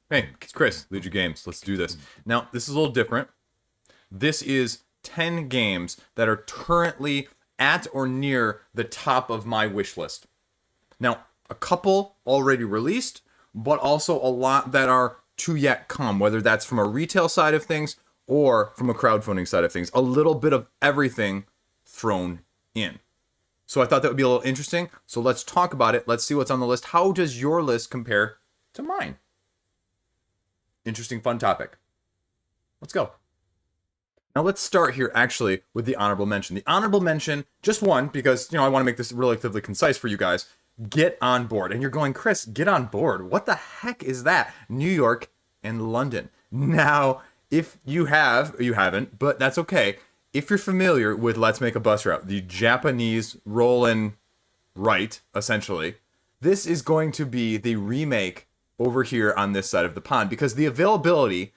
Hey, it's Chris, Liege Games. Let's do this. Now, this is a little different. This is 10 games that are currently at or near the top of my wish list. Now, a couple already released, but also a lot that are to yet come, whether that's from a retail side of things or from a crowdfunding side of things. A little bit of everything thrown in. So I thought that would be a little interesting. So let's talk about it. Let's see what's on the list. How does your list compare to mine? Interesting, fun topic. Let's go. Now let's start here actually with the honorable mention. The honorable mention, just one, because I want to make this relatively concise for you guys. Get on board. And you're going, Chris, get on board. What the heck is that? New York and London. Now, if you haven't, but that's okay. If you're familiar with Let's Make a Bus Route, the Japanese roll and write, essentially, this is going to be the remake over here on this side of the pond because the availability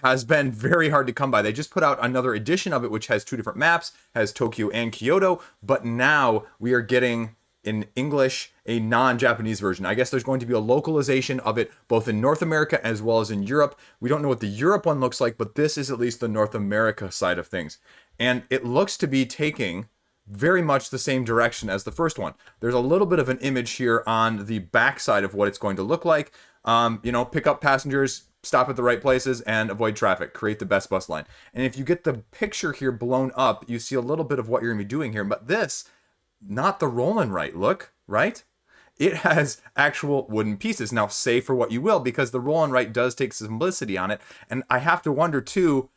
has been very hard to come by. They just put out another edition of it, which has two different maps, has Tokyo and Kyoto, but now we are getting in English a non-Japanese version. I guess there's going to be a localization of it both in North America as well as in Europe. We don't know what the Europe one looks like, but this is at least the North America side of things. And it looks to be taking very much the same direction as the first one. There's a little bit of an image here on the back side of what it's going to look like. Pick up passengers, stop at the right places, and avoid traffic. Create the best bus line. And if you get the picture here blown up, you see a little bit of what you're going to be doing here. But this, not the roll and write look, right? It has actual wooden pieces. Now, say for what you will, because the roll and write does take simplicity on it. And I have to wonder, too,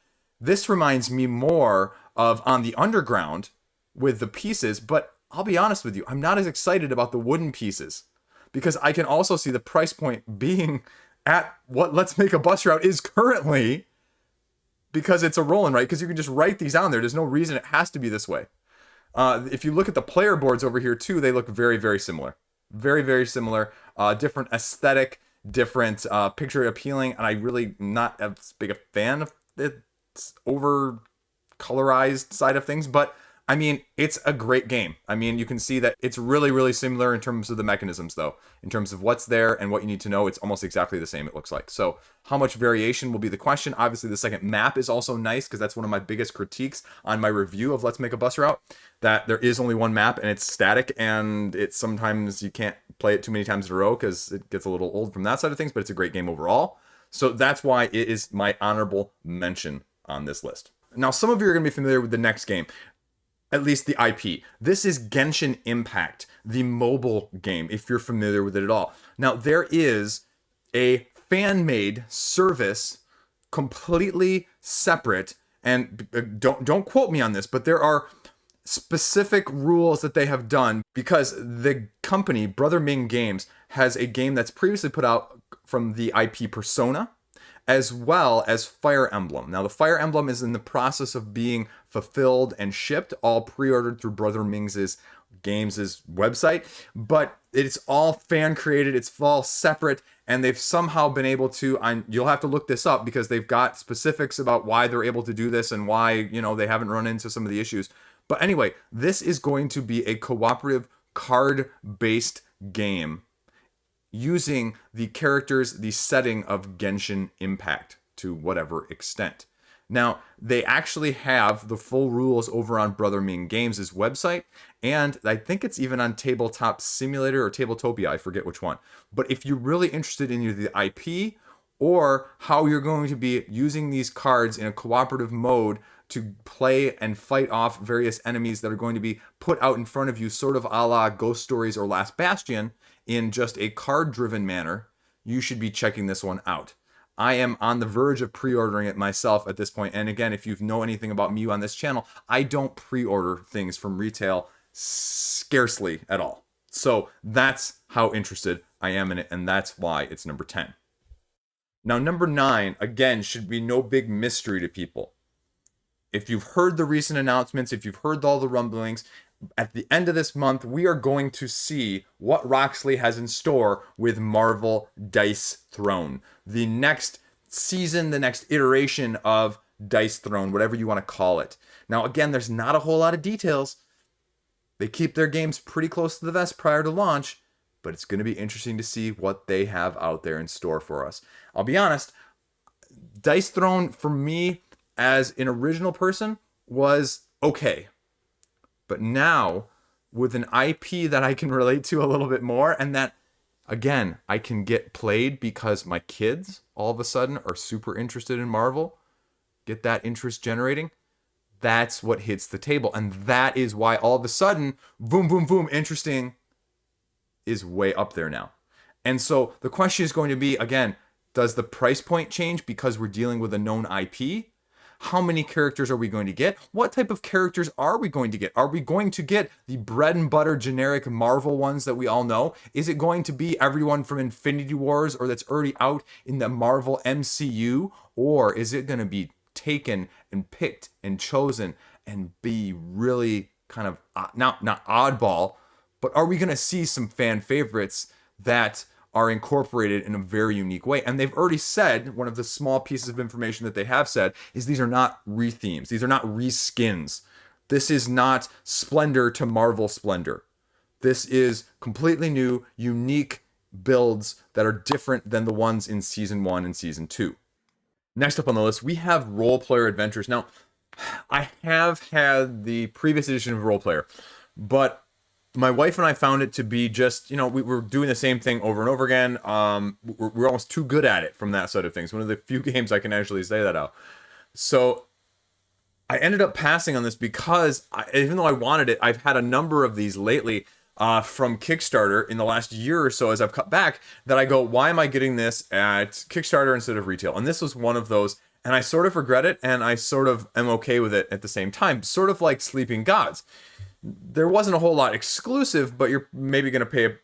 this reminds me more of On the Underground, with the pieces, but I'll be honest with you, I'm not as excited about the wooden pieces because I can also see the price point being at what Let's Make a Bus Route is currently because it's a roll and write, because you can just write these on there. There's no reason it has to be this way. If you look at the player boards over here too, they look very, very similar. Very, very similar. Different aesthetic, different picture appealing, and I really not as big a fan of its over colorized side of things, but I mean, it's a great game. I mean, you can see that it's really, really similar in terms of the mechanisms, though. In terms of what's there and what you need to know, it's almost exactly the same, it looks like. So how much variation will be the question. Obviously, the second map is also nice because that's one of my biggest critiques on my review of Let's Make a Bus Route, that there is only one map and it's static, and it's sometimes you can't play it too many times in a row because it gets a little old from that side of things, but it's a great game overall. So that's why it is my honorable mention on this list. Now, some of you are going to be familiar with the next game. At least the IP. This is Genshin Impact, the mobile game, if you're familiar with it at all. Now, there is a fan-made service completely separate, and don't quote me on this, but there are specific rules that they have done because the company, Brother Ming Games, has a game that's previously put out from the IP Persona, as well as Fire Emblem. Now, the Fire Emblem is in the process of being fulfilled and shipped, all pre-ordered through Brother Ming's Games' website, but it's all fan-created, it's all separate, and they've somehow been able to, you'll have to look this up because they've got specifics about why they're able to do this and why, they haven't run into some of the issues. But anyway, this is going to be a cooperative card-based game using the characters, the setting of Genshin Impact to whatever extent. Now, they actually have the full rules over on Brother Ming Games' website, and I think it's even on Tabletop Simulator or Tabletopia, I forget which one. But if you're really interested in either the IP or how you're going to be using these cards in a cooperative mode to play and fight off various enemies that are going to be put out in front of you, sort of a la Ghost Stories or Last Bastion, in just a card-driven manner, you should be checking this one out. I am on the verge of pre-ordering it myself at this point. And again, if you know anything about me on this channel, I don't pre-order things from retail scarcely at all. So that's how interested I am in it, and that's why it's number 10. Now, number 9, again, should be no big mystery to people. If you've heard the recent announcements, if you've heard all the rumblings, at the end of this month, we are going to see what Roxley has in store with Marvel Dice Throne. The next season, the next iteration of Dice Throne, whatever you want to call it. Now, again, there's not a whole lot of details. They keep their games pretty close to the vest prior to launch, but it's going to be interesting to see what they have out there in store for us. I'll be honest, Dice Throne for me as an original person was okay. But now with an IP that I can relate to a little bit more, and that again, I can get played because my kids all of a sudden are super interested in Marvel, get that interest generating. That's what hits the table. And that is why all of a sudden, boom, boom, boom, interesting is way up there now. And so the question is going to be, again, does the price point change because we're dealing with a known IP? How many characters are we going to get? What type of characters are we going to get? Are we going to get the bread and butter generic Marvel ones that we all know? Is it going to be everyone from Infinity Wars or that's already out in the Marvel MCU? Or is it going to be taken and picked and chosen and be really kind of not oddball, but are we going to see some fan favorites that are incorporated in a very unique way? And they've already said, one of the small pieces of information that they have said is these are not rethemes. These are not reskins. This is not Splendor to Marvel Splendor. This is completely new, unique builds that are different than the ones in Season 1 and Season 2. Next up on the list, we have Role Player Adventures. Now, I have had the previous edition of Role Player, but my wife and I found it to be just, we were doing the same thing over and over again. We're almost too good at it from that side of things. One of the few games I can actually say that out. So I ended up passing on this because even though I wanted it, I've had a number of these lately from Kickstarter in the last year or so as I've cut back that I go, why am I getting this at Kickstarter instead of retail? And this was one of those, and I sort of regret it, and I sort of am okay with it at the same time. Sort of like Sleeping Gods. There wasn't a whole lot exclusive, but you're maybe going to pay a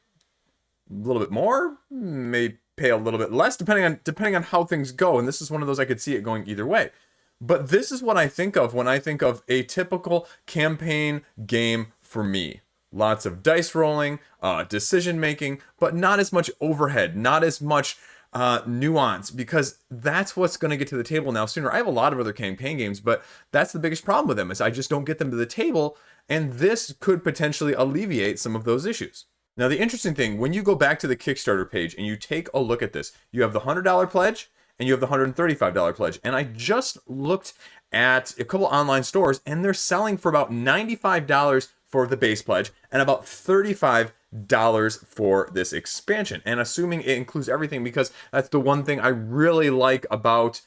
little bit more, maybe pay a little bit less, depending on how things go. And this is one of those I could see it going either way. But this is what I think of when I think of a typical campaign game for me. Lots of dice rolling, decision making, but not as much overhead, not as much nuance, because that's what's going to get to the table now sooner. I have a lot of other campaign games, but that's the biggest problem with them is I just don't get them to the table, and this could potentially alleviate some of those issues. Now, the interesting thing, when you go back to the Kickstarter page and you take a look at this, you have the $100 pledge and you have the $135 pledge. And I just looked at a couple online stores and they're selling for about $95 for the base pledge and about $35 for this expansion. And assuming it includes everything, because that's the one thing I really like about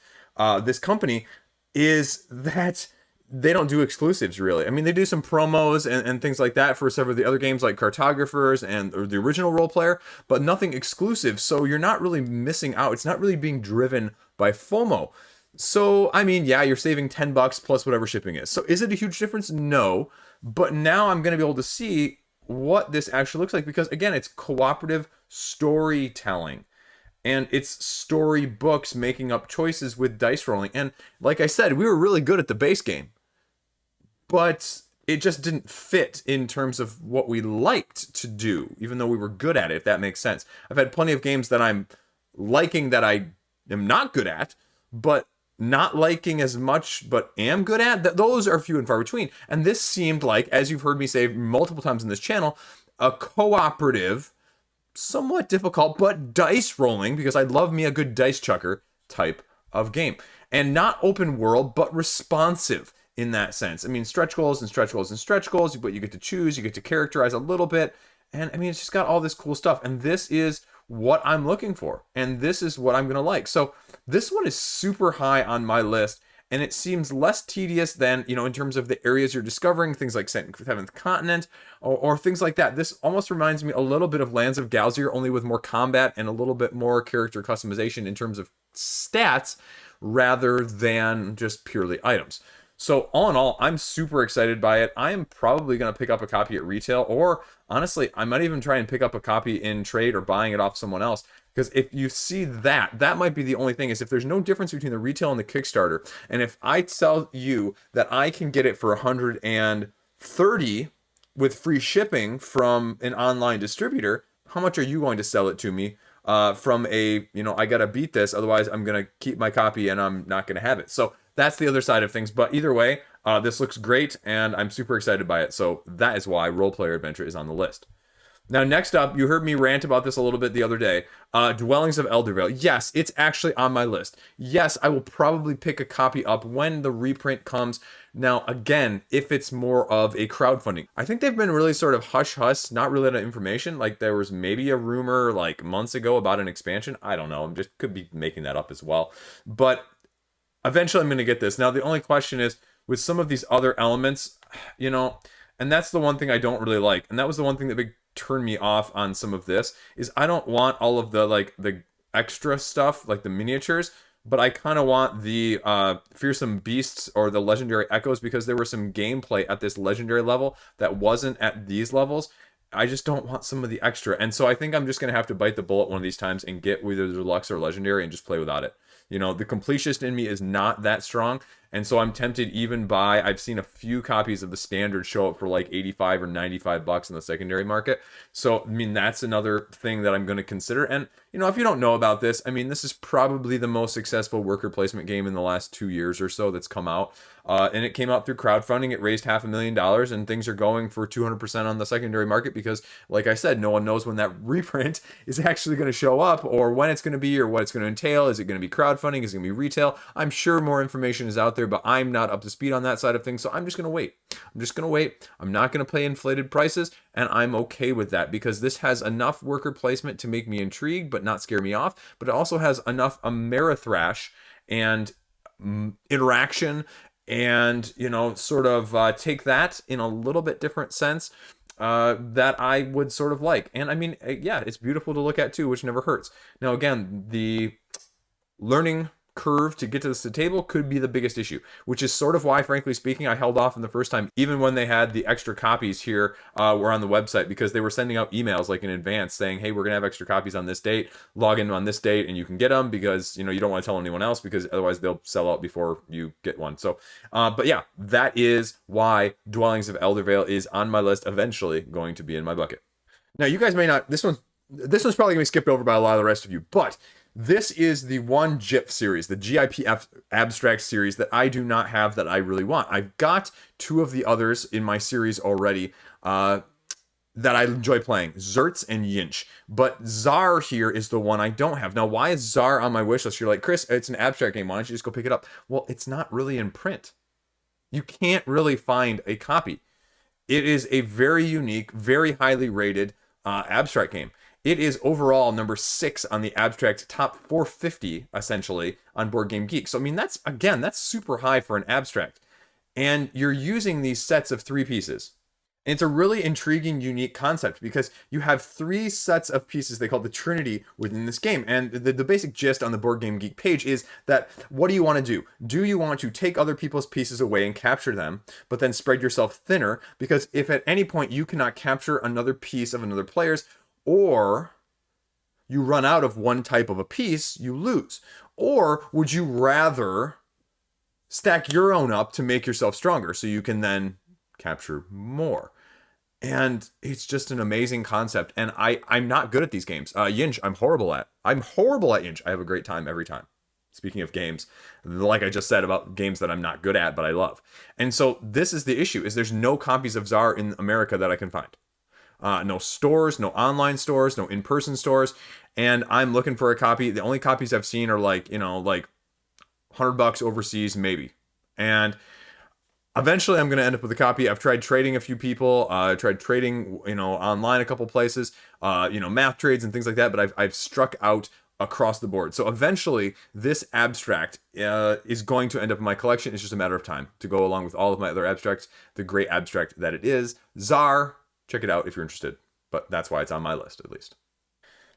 this company is that they don't do exclusives, really. I mean, they do some promos and things like that for several of the other games like Cartographers or the original Role Player, but nothing exclusive. So you're not really missing out. It's not really being driven by FOMO. So, I mean, yeah, you're saving $10 plus whatever shipping is. So is it a huge difference? No. But now I'm going to be able to see what this actually looks like because, again, it's cooperative storytelling. And it's storybooks making up choices with dice rolling. And like I said, we were really good at the base game. But it just didn't fit in terms of what we liked to do, even though we were good at it, if that makes sense. I've had plenty of games that I'm liking that I am not good at, but not liking as much, but am good at. Those are few and far between. And this seemed like, as you've heard me say multiple times in this channel, a cooperative, somewhat difficult, but dice rolling, because I love me a good dice chucker type of game. And not open world, but responsive in that sense. I mean, stretch goals and stretch goals and stretch goals, but you get to choose, you get to characterize a little bit. And I mean, it's just got all this cool stuff. And this is what I'm looking for. And this is what I'm going to like. So this one is super high on my list. And it seems less tedious than, in terms of the areas you're discovering, things like Seventh Continent or things like that. This almost reminds me a little bit of Lands of Galzier, only with more combat and a little bit more character customization in terms of stats rather than just purely items. So all in all, I'm super excited by it. I am probably going to pick up a copy at retail, or honestly, I might even try and pick up a copy in trade or buying it off someone else. Because if you see that might be the only thing, is if there's no difference between the retail and the Kickstarter, and if I tell you that I can get it for $130 with free shipping from an online distributor, how much are you going to sell it to me from a, I got to beat this, otherwise I'm going to keep my copy and I'm not going to have it. So that's the other side of things. But either way, this looks great and I'm super excited by it. So that is why Role Player Adventure is on the list. Now, next up, you heard me rant about this a little bit the other day. Dwellings of Eldervale. Yes, it's actually on my list. Yes, I will probably pick a copy up when the reprint comes. Now, again, if it's more of a crowdfunding. I think they've been really sort of hush-hush, not really enough information. Like, there was maybe a rumor, like, months ago about an expansion. I don't know. I'm just could be making that up as well. But eventually I'm going to get this. Now, the only question is, with some of these other elements, you know, and that's the one thing I don't really like. And that was the one thing that turned me off on some of this, is I don't want all of the, like, the extra stuff, like the miniatures, but I kind of want the fearsome beasts or the legendary echoes, because there were some gameplay at this legendary level that wasn't at these levels. I just don't want some of the extra. And so I think I'm just going to have to bite the bullet one of these times and get either the deluxe or legendary and just play without it. You know, the completionist in me is not that strong. And so I'm tempted even by, I've seen a few copies of the standard show up for like 85 or 95 bucks in the secondary market. So, I mean, that's another thing that I'm going to consider. And, you know, if you don't know about this, I mean, this is probably the most successful worker placement game in the last 2 years or so that's come out. And it came out through crowdfunding. It raised $500,000, and things are going for 200% on the secondary market because, like I said, no one knows when that reprint is actually going to show up, or when it's going to be, or what it's going to entail. Is it going to be crowdfunding? Is it going to be retail? I'm sure more information is out there, but I'm not up to speed on that side of things, so I'm just going to wait. I'm not going to pay inflated prices, and I'm okay with that because this has enough worker placement to make me intrigued but not scare me off, but it also has enough Amerithrash and interaction and, you know, sort of take that in a little bit different sense that I would sort of like. And I mean, yeah, it's beautiful to look at too, which never hurts. Now, again, the learning curve to get to the table could be the biggest issue, which is sort of why, frankly speaking, I held off in the first time, even when they had the extra copies here were on the website, because they were sending out emails like in advance saying, hey, we're gonna have extra copies on this date, log in on this date and you can get them, because, you know, you don't want to tell anyone else because otherwise they'll sell out before you get one. So but yeah, that is why Dwellings of Eldervale is on my list, eventually going to be in my bucket. Now, you guys may not, this one's probably gonna be skipped over by a lot of the rest of you, but this is the one GIF series, the GIPF abstract series, that I do not have that I really want. I've got 2 of the others in my series already that I enjoy playing, Zerts and Yinch. But TZAAR here is the one I don't have. Now, why is TZAAR on my wish list? You're like, Chris, it's an abstract game. Why don't you just go pick it up? Well, it's not really in print. You can't really find a copy. It is a very unique, very highly rated abstract game. It is overall number 6 on the abstract top 450, essentially, on Board Game Geek. So, I mean, that's super high for an abstract. And you're using these sets of 3 pieces. And it's a really intriguing, unique concept because you have 3 sets of pieces they call the Trinity within this game. And the basic gist on the Board Game Geek page is that, what do you want to do? Do you want to take other people's pieces away and capture them, but then spread yourself thinner? Because if at any point you cannot capture another piece of another player's, or you run out of one type of a piece, you lose. Or would you rather stack your own up to make yourself stronger so you can then capture more? And it's just an amazing concept. And I'm not good at these games. Yinch, I'm horrible at Yinch. I have a great time every time. Speaking of games, like I just said about games that I'm not good at, but I love. And so this is the issue, is there's no copies of TZAAR in America that I can find. No stores, no online stores, no in-person stores, and I'm looking for a copy. The only copies I've seen are like, you know, like $100 overseas, maybe. And eventually I'm going to end up with a copy. I've tried trading a few people, tried trading, you know, online a couple places, you know, math trades and things like that, but I've struck out across the board. So eventually this abstract is going to end up in my collection. It's just a matter of time to go along with all of my other abstracts, the great abstract that it is. TZAAR. Check it out if you're interested, but that's why it's on my list, at least.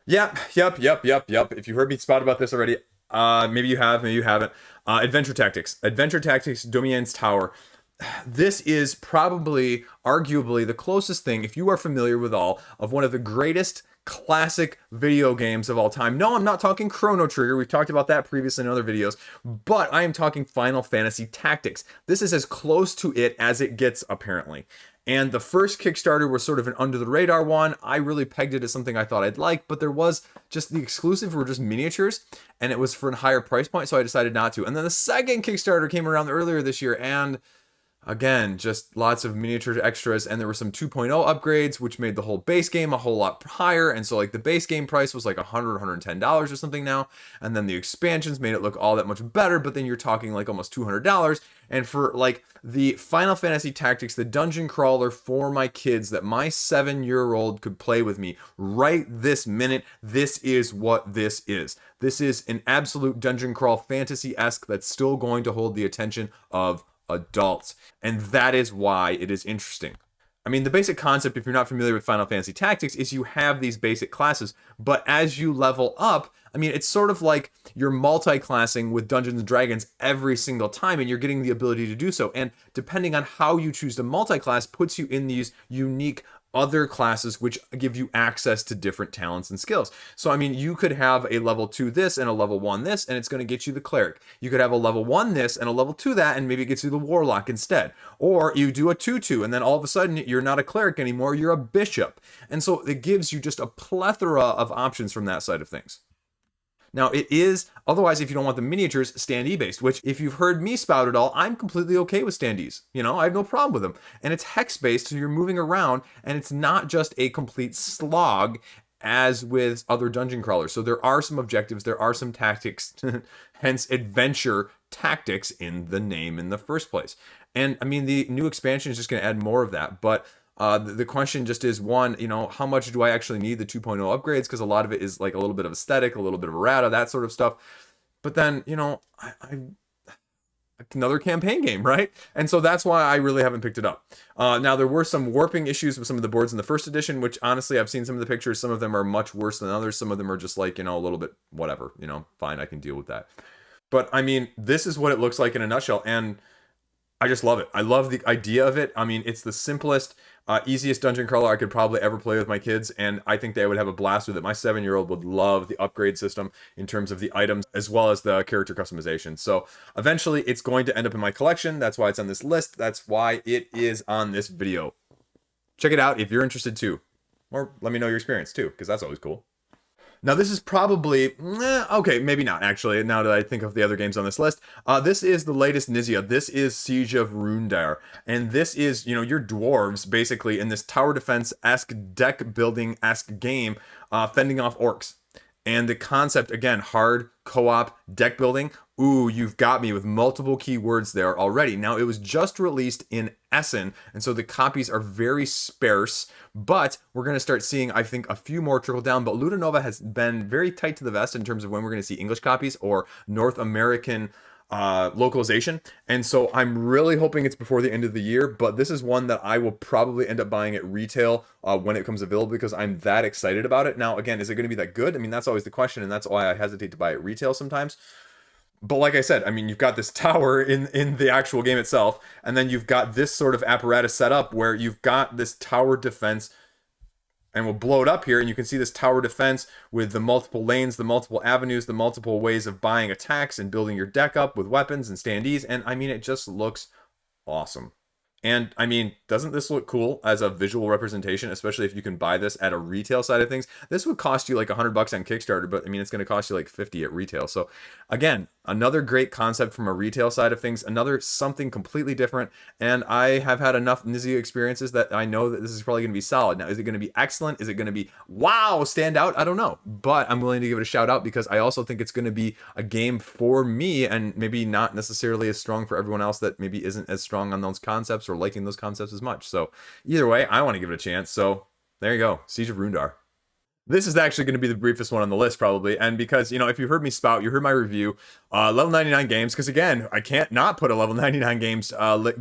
Yep. If you heard me spout about this already, maybe you have, maybe you haven't. Adventure Tactics, Domien's Tower. This is probably, arguably, the closest thing, if you are familiar with all, of one of the greatest classic video games of all time. No, I'm not talking Chrono Trigger. We've talked about that previously in other videos, but I am talking Final Fantasy Tactics. This is as close to it as it gets, apparently. And the first Kickstarter was sort of an under the radar one. I really pegged it as something I thought I'd like, but there was just the exclusive were just miniatures, and it was for a higher price point, so I decided not to. And then the second Kickstarter came around earlier this year, and Again, just lots of miniature extras, and there were some 2.0 upgrades, which made the whole base game a whole lot higher. And so, like, the base game price was like $110 or something now, and then the expansions made it look all that much better. But then you're talking like almost $200, and for like the Final Fantasy Tactics, the dungeon crawler for my kids that my 7-year-old could play with me right this minute. This is what this is. This is an absolute dungeon crawl fantasy-esque that's still going to hold the attention of adults. And that is why it is interesting. I mean, the basic concept, if you're not familiar with Final Fantasy Tactics, is you have these basic classes, but as you level up, I mean, it's sort of like you're multi-classing with Dungeons and Dragons every single time, and you're getting the ability to do so. And depending on how you choose to multi-class, puts you in these unique other classes which give you access to different talents and skills. So I mean, you could have a level 2 this and a level 1 this, and it's going to get you the cleric. You could have a level 1 this and a level 2 that, and maybe it gets you the warlock instead. Or you do a 2-2, and then all of a sudden you're not a cleric anymore, you're a bishop. And so it gives you just a plethora of options from that side of things. Now, it is, otherwise, if you don't want the miniatures, standee based, which if you've heard me spout it all, I'm completely okay with standees. You know, I have no problem with them. And it's hex based, so you're moving around, and it's not just a complete slog as with other dungeon crawlers. So there are some objectives, there are some tactics, hence adventure tactics in the name in the first place. And I mean, the new expansion is just going to add more of that, but the question just is, one, you know, how much do I actually need the 2.0 upgrades? Because a lot of it is like a little bit of aesthetic, a little bit of errata, that sort of stuff. But then, you know, I another campaign game, right? And so that's why I really haven't picked it up. Now, there were some warping issues with some of the boards in the first edition, which honestly, I've seen some of the pictures. Some of them are much worse than others. Some of them are just like, you know, a little bit whatever, you know, fine, I can deal with that. But I mean, this is what it looks like in a nutshell. And I just love it. I love the idea of it. I mean, it's the simplest, easiest dungeon crawler I could probably ever play with my kids, and I think they would have a blast with it. My 7-year-old would love the upgrade system in terms of the items as well as the character customization. So eventually it's going to end up in my collection. That's why it's on this list. That's why it is on this video. Check it out if you're interested too. Or let me know your experience too, because that's always cool. Now, this is probably, okay, maybe not, actually, now that I think of the other games on this list. This is the latest Nizia. This is Siege of Runedar. And this is, you know, your dwarves, basically, in this tower defense-esque, deck-building-esque game, fending off orcs. And the concept, again, hard co-op deck building. Ooh, you've got me with multiple keywords there already. Now, it was just released in Essen, and so the copies are very sparse, but we're going to start seeing, I think, a few more trickle down. But Ludanova has been very tight to the vest in terms of when we're going to see English copies or North American localization, and so I'm really hoping it's before the end of the year. But this is one that I will probably end up buying at retail when it comes available, because I'm that excited about it. Now, again, is it going to be that good? I mean, that's always the question, and that's why I hesitate to buy at retail sometimes. But like I said, I mean, you've got this tower in the actual game itself, and then you've got this sort of apparatus set up where you've got this tower defense. And we'll blow it up here, and you can see this tower defense with the multiple lanes, the multiple avenues, the multiple ways of buying attacks and building your deck up with weapons and standees. And I mean, it just looks awesome. And I mean, doesn't this look cool as a visual representation, especially if you can buy this at a retail side of things? This would cost you like $100 on Kickstarter, but I mean, it's going to cost you like 50 at retail. So again, another great concept from a retail side of things, another something completely different. And I have had enough Nizia experiences that I know that this is probably going to be solid. Now, is it going to be excellent? Is it going to be, wow, stand out? I don't know, but I'm willing to give it a shout out because I also think it's going to be a game for me, and maybe not necessarily as strong for everyone else that maybe isn't as strong on those concepts or liking those concepts as much. So either way, I want to give it a chance. So there you go, Siege of Runedar. This is actually going to be the briefest one on the list, probably. And because, you know, if you heard me spout, you heard my review, level 99 games, because again, I can't not put a level 99 games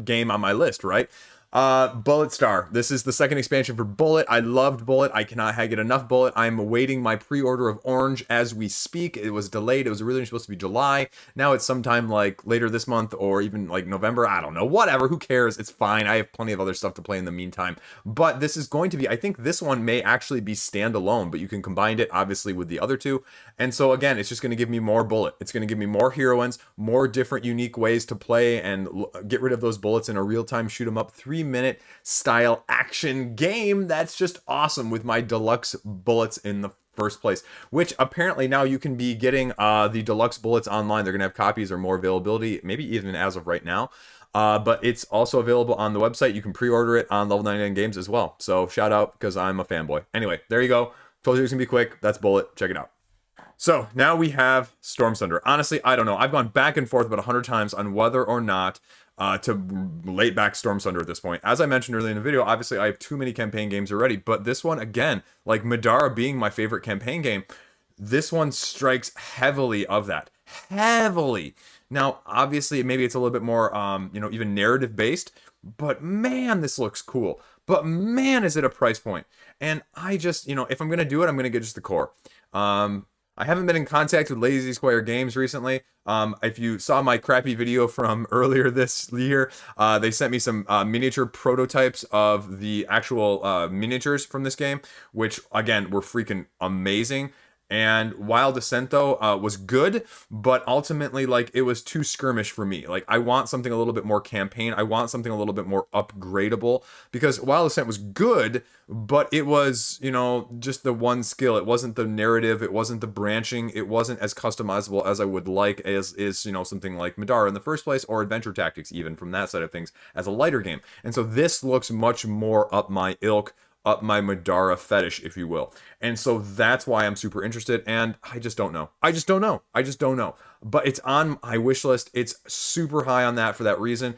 game on my list, right? Bullet Star. This is the second expansion for Bullet. I loved Bullet. I cannot get enough Bullet. I'm awaiting my pre-order of Orange as we speak. It was delayed. It was originally supposed to be July. Now it's sometime like later this month or even like November. I don't know. Whatever. Who cares? It's fine. I have plenty of other stuff to play in the meantime. But this is going to be, I think this one may actually be standalone, but you can combine it obviously with the other two. And so again, it's just going to give me more Bullet. It's going to give me more heroines, more different unique ways to play and get rid of those bullets in a real-time shoot 'em up 3-minute style action game. That's just awesome with my deluxe bullets in the first place, which apparently now you can be getting the deluxe bullets online. They're gonna have copies or more availability, maybe even as of right now. But it's also available on the website. You can pre-order it on Level 99 Games as well. So shout out because I'm a fanboy. Anyway, there you go. Told you it was gonna be quick. That's Bullet. Check it out. So now we have Stormsunder. Honestly, I don't know. I've gone back and forth about 100 times on whether or not to late back Stormsunder at this point. As I mentioned earlier in the video, obviously I have too many campaign games already, but this one, again, like Madara being my favorite campaign game, this one strikes heavily of that. Heavily. Now, obviously, maybe it's a little bit more, even narrative based, but man, this looks cool. But man, is it a price point. And I just, if I'm going to do it, I'm going to get just the core. I haven't been in contact with Lazy Square Games recently. If you saw my crappy video from earlier this year, they sent me some miniature prototypes of the actual miniatures from this game, which, again, were freaking amazing. And Wild Descent, though, was good, but ultimately, it was too skirmish for me. I want something a little bit more campaign. I want something a little bit more upgradable, because Wild Descent was good, but it was, just the one skill. It wasn't the narrative. It wasn't the branching. It wasn't as customizable as I would like as is, something like Madara in the first place, or Adventure Tactics, even from that side of things, as a lighter game. And so this looks much more up my ilk, up my Madara fetish, if you will. And so that's why I'm super interested, and I just don't know. I just don't know. But it's on my wish list. It's super high on that for that reason.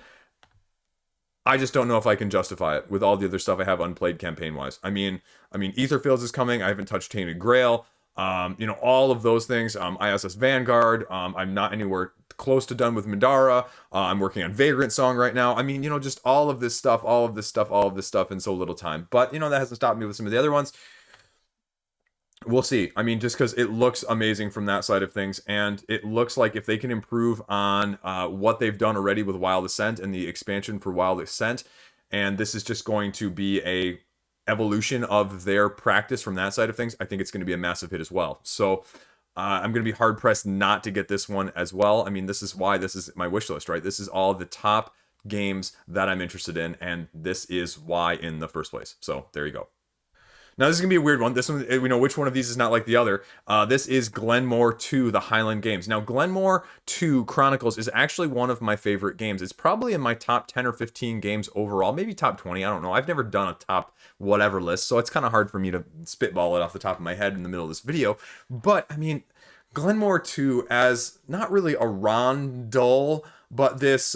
I just don't know if I can justify it with all the other stuff I have unplayed campaign-wise. I mean, Etherfields is coming. I haven't touched Tainted Grail. All of those things. ISS Vanguard. I'm not anywhere close to done with Madara. I'm working on Vagrant Song right now. Just all of this stuff in so little time. But, that hasn't stopped me with some of the other ones. We'll see. Just because it looks amazing from that side of things, and it looks like if they can improve on what they've done already with Wild Ascent and the expansion for Wild Ascent, and this is just going to be a evolution of their practice from that side of things, I think it's going to be a massive hit as well. So I'm going to be hard pressed not to get this one as well. This is why this is my wish list, right? This is all the top games that I'm interested in, and this is why in the first place. So there you go. Now, this is going to be a weird one. This one, we know which one of these is not like the other. This is Glen More II, the Highland games. Now, Glen More II Chronicles is actually one of my favorite games. It's probably in my top 10 or 15 games overall, maybe top 20. I don't know. I've never done a top whatever list, so it's kind of hard for me to spitball it off the top of my head in the middle of this video. But, Glen More II as not really a rondel, but this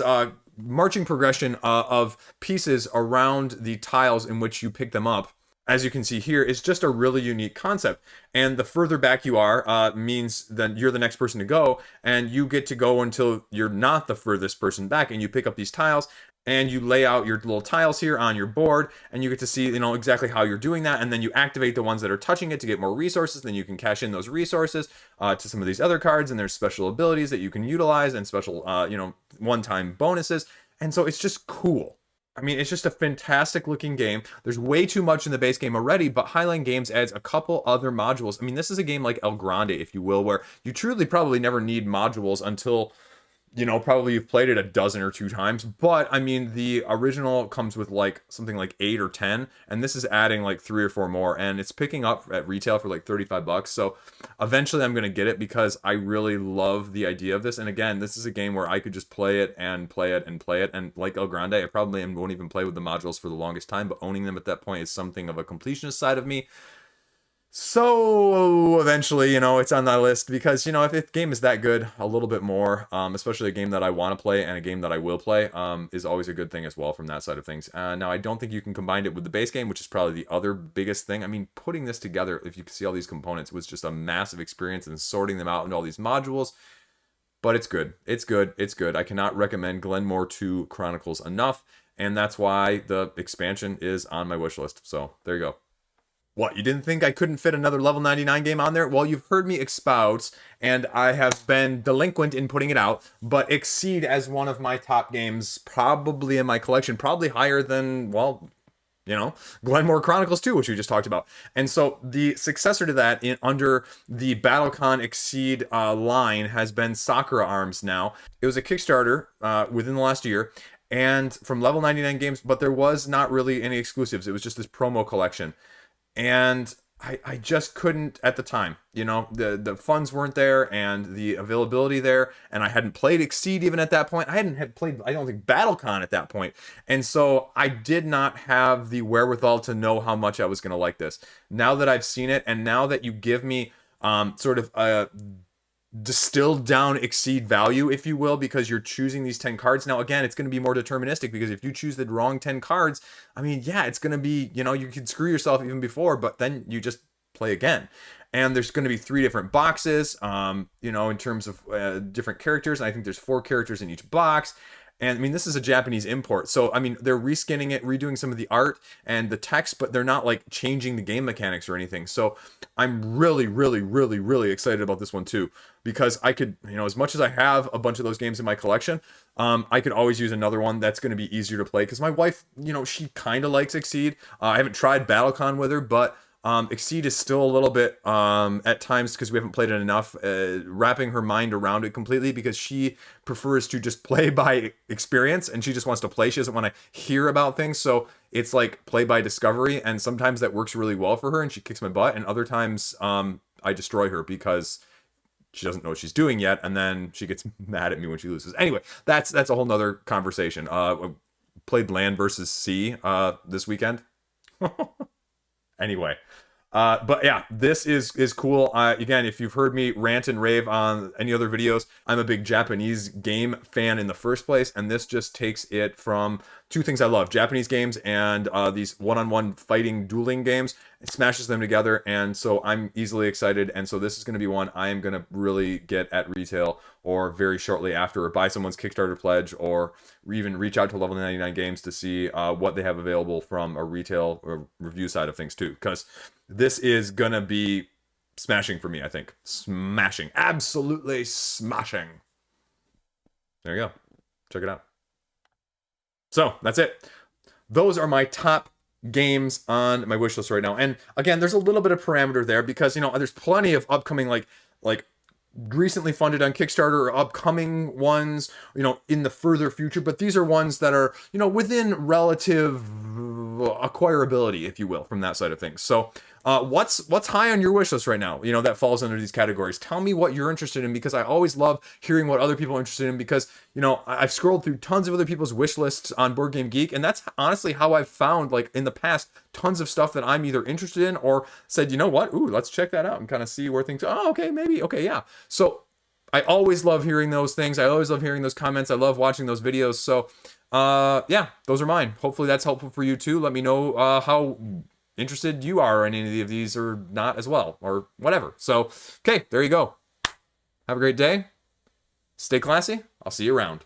marching progression of pieces around the tiles in which you pick them up, as you can see here, is just a really unique concept. And the further back you are means that you're the next person to go, and you get to go until you're not the furthest person back, and you pick up these tiles, and you lay out your little tiles here on your board, and you get to see, exactly how you're doing that, and then you activate the ones that are touching it to get more resources. Then you can cash in those resources to some of these other cards, and there's special abilities that you can utilize, and special, one-time bonuses. And so it's just cool. It's just a fantastic looking game. There's way too much in the base game already, but Highland Games adds a couple other modules. This is a game like El Grande, if you will, where you truly probably never need modules until, probably you've played it a dozen or two times. But, the original comes with something like 8 or 10, and this is adding 3 or 4 more, and it's picking up at retail for $35. So eventually I'm going to get it because I really love the idea of this. And again, this is a game where I could just play it and play it and play it. And like El Grande, I probably won't even play with the modules for the longest time, but owning them at that point is something of a completionist side of me. So eventually, it's on that list because, if the game is that good, a little bit more, especially a game that I want to play and a game that I will play, is always a good thing as well from that side of things. Now, I don't think you can combine it with the base game, which is probably the other biggest thing. Putting this together, if you can see all these components, was just a massive experience, and sorting them out into all these modules. But it's good. It's good. It's good. I cannot recommend Glen More II Chronicles enough, and that's why the expansion is on my wish list. So there you go. What, you didn't think I couldn't fit another level 99 game on there? Well, you've heard me expound, and I have been delinquent in putting it out, but Exceed as one of my top games, probably in my collection, probably higher than, Glen More Chronicles 2, which we just talked about. And so the successor to that under the BattleCon Exceed line has been Sakura Arms now. It was a Kickstarter within the last year, and from level 99 games, but there was not really any exclusives. It was just this promo collection. And I just couldn't at the time. You know, the funds weren't there and the availability there, and I hadn't played Exceed even at that point. I hadn't had played, I don't think, BattleCon at that point. And so I did not have the wherewithal to know how much I was going to like this. Now that I've seen it, and now that you give me sort of a distilled down Exceed value, if you will, because you're choosing these 10 cards. Now, again, it's going to be more deterministic, because if you choose the wrong 10 cards, I mean, yeah, it's going to be, you know, you could screw yourself even before, but then you just play again. And there's going to be 3 different boxes, you know, in terms of different characters. And I think there's 4 characters in each box. And I mean, this is a Japanese import. So, I mean, they're reskinning it, redoing some of the art and the text, but they're not like changing the game mechanics or anything. So I'm really, really, really, really excited about this one too, because I could, you know, as much as I have a bunch of those games in my collection, I could always use another one that's going to be easier to play, because my wife, you know, she kind of likes Exceed. I haven't tried BattleCon with her, but Exceed is still a little bit, at times, because we haven't played it enough, wrapping her mind around it completely, because she prefers to just play by experience, and she just wants to play. She doesn't want to hear about things. So it's like play by discovery, and sometimes that works really well for her and she kicks my butt, and other times I destroy her because she doesn't know what she's doing yet, and then she gets mad at me when she loses. Anyway, that's a whole nother conversation. Played Land versus Sea this weekend. Anyway, but yeah, this is cool. Again, if you've heard me rant and rave on any other videos, I'm a big Japanese game fan in the first place, and this just takes it from 2 things I love: Japanese games and these one-on-one fighting dueling games. It smashes them together, and so I'm easily excited. And so this is going to be one I am going to really get at retail, or very shortly after, or buy someone's Kickstarter pledge, or even reach out to Level 99 Games to see what they have available from a retail or review side of things too, because this is going to be smashing for me, I think. Smashing. Absolutely smashing. There you go. Check it out. So that's it. Those are my top games on my wish list right now. And again, there's a little bit of parameter there, because, you know, there's plenty of upcoming, like recently funded on Kickstarter, or upcoming ones, you know, in the further future. But these are ones that are, you know, within relative acquirability, if you will, from that side of things. So what's high on your wish list right now, you know, that falls under these categories? Tell me what you're interested in, because I always love hearing what other people are interested in, because, you know, I've scrolled through tons of other people's wish lists on Board Game Geek, and that's honestly how I've found, like, in the past, tons of stuff that I'm either interested in, or said, you know what, ooh, let's check that out and kind of see where things, oh, okay, maybe, okay, yeah. So I always love hearing those things. I always love hearing those comments. I love watching those videos. So yeah, those are mine. Hopefully that's helpful for you too. Let me know how interested you are in any of these, or not as well, or whatever. So, okay, there you go. Have a great day. Stay classy. I'll see you around.